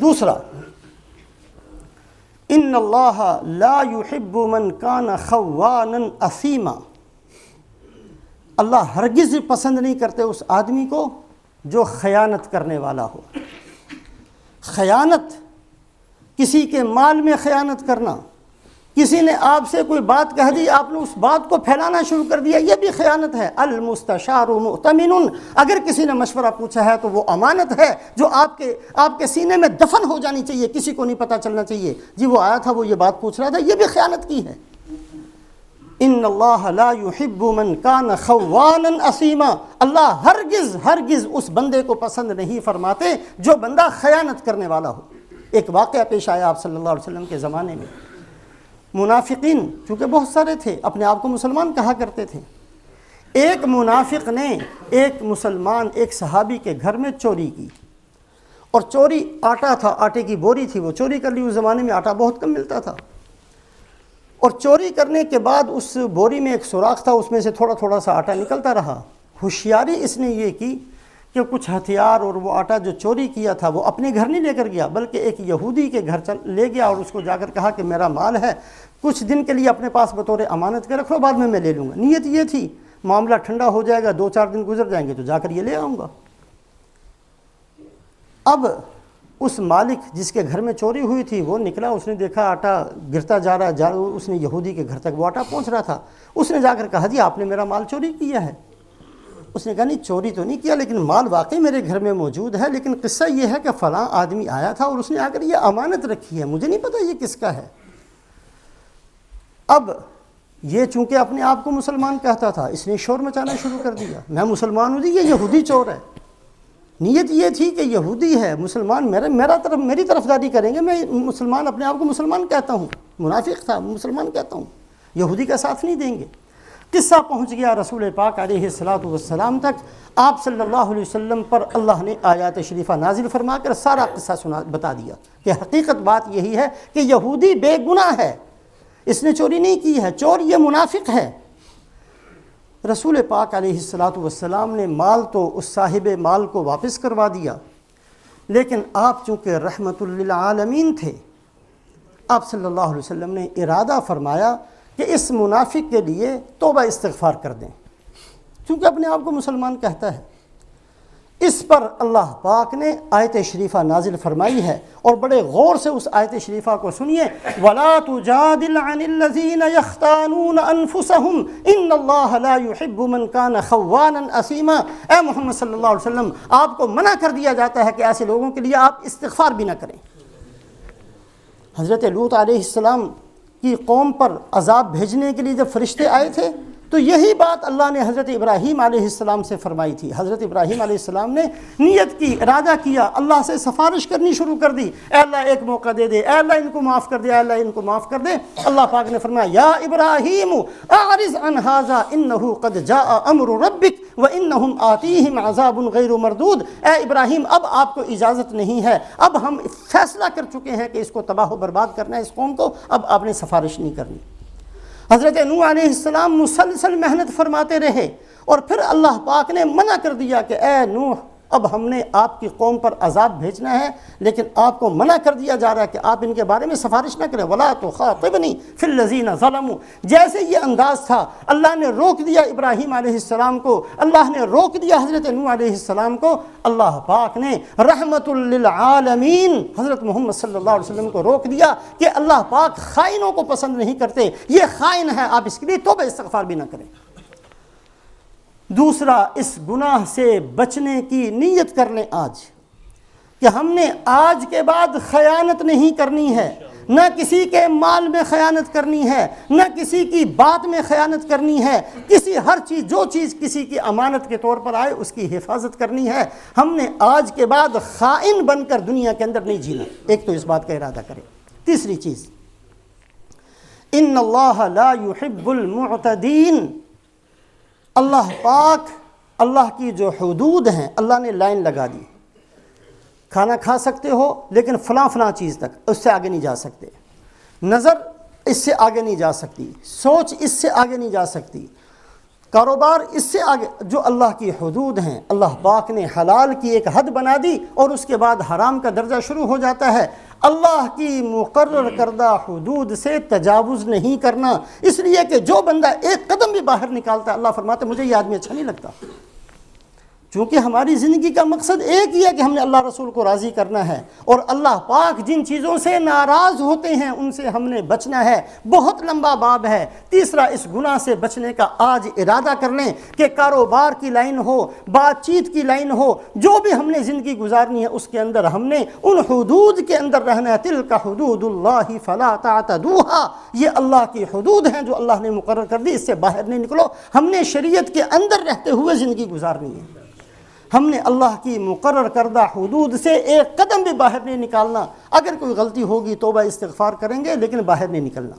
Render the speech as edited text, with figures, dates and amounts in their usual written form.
دوسرا، ان اللہ لا يحب من کان خوانا اثیما، اللہ ہرگز پسند نہیں کرتے اس آدمی کو جو خیانت کرنے والا ہو۔ خیانت، کسی کے مال میں خیانت کرنا، کسی نے آپ سے کوئی بات کہہ دی، آپ نے اس بات کو پھیلانا شروع کر دیا، یہ بھی خیانت ہے۔ المستشار مؤتمن، اگر کسی نے مشورہ پوچھا ہے تو وہ امانت ہے جو آپ کے سینے میں دفن ہو جانی چاہیے، کسی کو نہیں پتہ چلنا چاہیے جی وہ آیا تھا، وہ یہ بات پوچھ رہا تھا، یہ بھی خیانت کی ہے۔ ان اللہ لا يحب من کان خوانا اثیما، اللہ ہرگز اس بندے کو پسند نہیں فرماتے جو بندہ خیانت کرنے والا ہو۔ ایک واقعہ پیش آیا آپ صلی اللہ علیہ وسلم کے زمانے میں، منافقین چونکہ بہت سارے تھے، اپنے آپ کو مسلمان کہا کرتے تھے، ایک منافق نے ایک صحابی کے گھر میں چوری کی، اور چوری آٹا تھا، آٹے کی بوری تھی، وہ چوری کر لی۔ اس زمانے میں آٹا بہت کم ملتا تھا، اور چوری کرنے کے بعد اس بوری میں ایک سوراخ تھا، اس میں سے تھوڑا تھوڑا سا آٹا نکلتا رہا۔ ہوشیاری اس نے یہ کی کہ کچھ ہتھیار اور وہ آٹا جو چوری کیا تھا وہ اپنے گھر نہیں لے کر گیا، بلکہ ایک یہودی کے گھر لے گیا، اور اس کو جا کر کہا کہ میرا مال ہے، کچھ دن کے لیے اپنے پاس بطور امانت کے رکھ لو، بعد میں لے لوں گا۔ نیت یہ تھی معاملہ ٹھنڈا ہو جائے گا، 2-4 دن گزر جائیں گے تو جا کر یہ لے آؤں گا۔ اب اس مالک جس کے گھر میں چوری ہوئی تھی وہ نکلا، اس نے دیکھا آٹا گرتا جا رہا، اس نے یہودی کے گھر تک وہ آٹا پہنچ رہا تھا، اس نے جا کر کہا جی آپ نے میرا مال چوری کیا ہے۔ اس نے کہا نہیں چوری تو نہیں کیا، لیکن مال واقعی میرے گھر میں موجود ہے، لیکن قصہ یہ ہے کہ فلاں آدمی آیا تھا اور اس نے آ کر یہ امانت رکھی ہے، مجھے نہیں پتہ یہ کس کا ہے۔ اب یہ چونکہ اپنے آپ کو مسلمان کہتا تھا، اس نے شور مچانا شروع کر دیا، میں مسلمان ہوں جی، یہ یہودی چور ہے۔ نیت یہ تھی کہ یہودی ہے، مسلمان میری طرفداری کریں گے، میں مسلمان اپنے آپ کو مسلمان کہتا ہوں، منافق تھا مسلمان کہتا ہوں، یہودی کا ساتھ نہیں دیں گے۔ قصہ پہنچ گیا رسول پاک علیہ الصلاۃ والسلام تک، آپ صلی اللہ علیہ وسلم پر اللہ نے آیات شریفہ نازل فرما کر سارا قصہ بتا دیا کہ حقیقت بات یہی ہے کہ یہودی بے گناہ ہے، اس نے چوری نہیں کی ہے، چور یہ منافق ہے۔ رسول پاک علیہ الصلاۃ والسلام نے مال تو اس صاحب مال کو واپس کروا دیا، لیکن آپ چونکہ رحمت للعالمین تھے، آپ صلی اللہ علیہ وسلم نے ارادہ فرمایا کہ اس منافق کے لیے توبہ استغفار کر دیں، چونکہ اپنے آپ کو مسلمان کہتا ہے۔ اس پر اللہ پاک نے آیت شریفہ نازل فرمائی ہے، اور بڑے غور سے اس آیت شریفہ کو سنیے، وَلَا تُجَادِلْ عَنِ الَّذِينَ يَخْتَانُونَ أَنفُسَهُمْ إِنَّ اللَّهَ لَا يُحِبُّ مَنْ كَانَ خَوَّانًا أَثِيمًا۔ اے محمد صلی اللہ علیہ وسلم، آپ کو منع کر دیا جاتا ہے کہ ایسے لوگوں کے لیے آپ استغفار بھی نہ کریں۔ حضرت لوط علیہ السلام کی قوم پر عذاب بھیجنے کے لیے جب فرشتے آئے تھے تو یہی بات اللہ نے حضرت ابراہیم علیہ السلام سے فرمائی تھی۔ حضرت ابراہیم علیہ السلام نے نیت کی، ارادہ کیا، اللہ سے سفارش کرنی شروع کر دی، اے اللہ ایک موقع دے دے، اے اللہ ان کو معاف کر دے، اے اللہ ان کو معاف کر دے۔ اللہ پاک نے فرمایا یا ابراہیم اعرض عن ھذا انہ قد جاء امر ربک وانہم آتیہم عذاب غیر مردود۔ اے ابراہیم اب آپ کو اجازت نہیں ہے، اب ہم فیصلہ کر چکے ہیں کہ اس کو تباہ و برباد کرنا ہے، اس قوم کو، اب آپ نے سفارش نہیں کرنی۔ حضرت نوح علیہ السلام مسلسل محنت فرماتے رہے، اور پھر اللہ پاک نے منع کر دیا کہ اے نوح اب ہم نے آپ کی قوم پر عذاب بھیجنا ہے، لیکن آپ کو منع کر دیا جا رہا ہے کہ آپ ان کے بارے میں سفارش نہ کریں، وَلَا تُخَاطِبْنِي فِي الَّذِينَ ظَلَمُوا۔ جیسے یہ انداز تھا، اللہ نے روک دیا ابراہیم علیہ السلام کو، اللہ نے روک دیا حضرت نوح علیہ السلام کو، اللہ پاک نے رحمت للعالمین حضرت محمد صلی اللہ علیہ وسلم کو روک دیا کہ اللہ پاک خائنوں کو پسند نہیں کرتے، یہ خائن ہے، آپ اس کے لیے توبہ استغفار بھی نہ کریں۔ دوسرا، اس گناہ سے بچنے کی نیت کر لیں آج، کہ ہم نے آج کے بعد خیانت نہیں کرنی ہے، نہ کسی کے مال میں خیانت کرنی ہے، نہ کسی کی بات میں خیانت کرنی ہے، ہر چیز جو چیز کسی کی امانت کے طور پر آئے اس کی حفاظت کرنی ہے۔ ہم نے آج کے بعد خائن بن کر دنیا کے اندر نہیں جینا، ایک تو اس بات کا ارادہ کریں۔ تیسری چیز، ان اللہ لا يحب المعتدین، اللہ پاک، اللہ کی جو حدود ہیں اللہ نے لائن لگا دی، کھانا کھا سکتے ہو لیکن فلاں فلاں چیز تک، اس سے آگے نہیں جا سکتے، نظر اس سے آگے نہیں جا سکتی، سوچ اس سے آگے نہیں جا سکتی، کاروبار اس سے آگے جو اللہ کی حدود ہیں، اللہ پاک نے حلال کی ایک حد بنا دی اور اس کے بعد حرام کا درجہ شروع ہو جاتا ہے۔ اللہ کی مقرر کردہ حدود سے تجاوز نہیں کرنا، اس لیے کہ جو بندہ ایک قدم بھی باہر نکالتا ہے، اللہ فرماتے ہیں مجھے یہ آدمی اچھا نہیں لگتا۔ چونکہ ہماری زندگی کا مقصد ایک ہی ہے کہ ہم نے اللہ رسول کو راضی کرنا ہے، اور اللہ پاک جن چیزوں سے ناراض ہوتے ہیں ان سے ہم نے بچنا ہے۔ بہت لمبا باب ہے۔ تیسرا، اس گناہ سے بچنے کا آج ارادہ کر لیں کہ کاروبار کی لائن ہو، بات چیت کی لائن ہو، جو بھی ہم نے زندگی گزارنی ہے اس کے اندر ہم نے ان حدود کے اندر رہنا ہے۔ تلک حدود اللہ فلا تعتدوها، یہ اللہ کی حدود ہیں جو اللہ نے مقرر کر دی، اس سے باہر نہیں نکلو۔ ہم نے شریعت کے اندر رہتے ہوئے زندگی گزارنی ہے۔ ہم نے اللہ کی مقرر کردہ حدود سے ایک قدم بھی باہر نہیں نکالنا۔ اگر کوئی غلطی ہوگی توبہ استغفار کریں گے، لیکن باہر نہیں نکلنا۔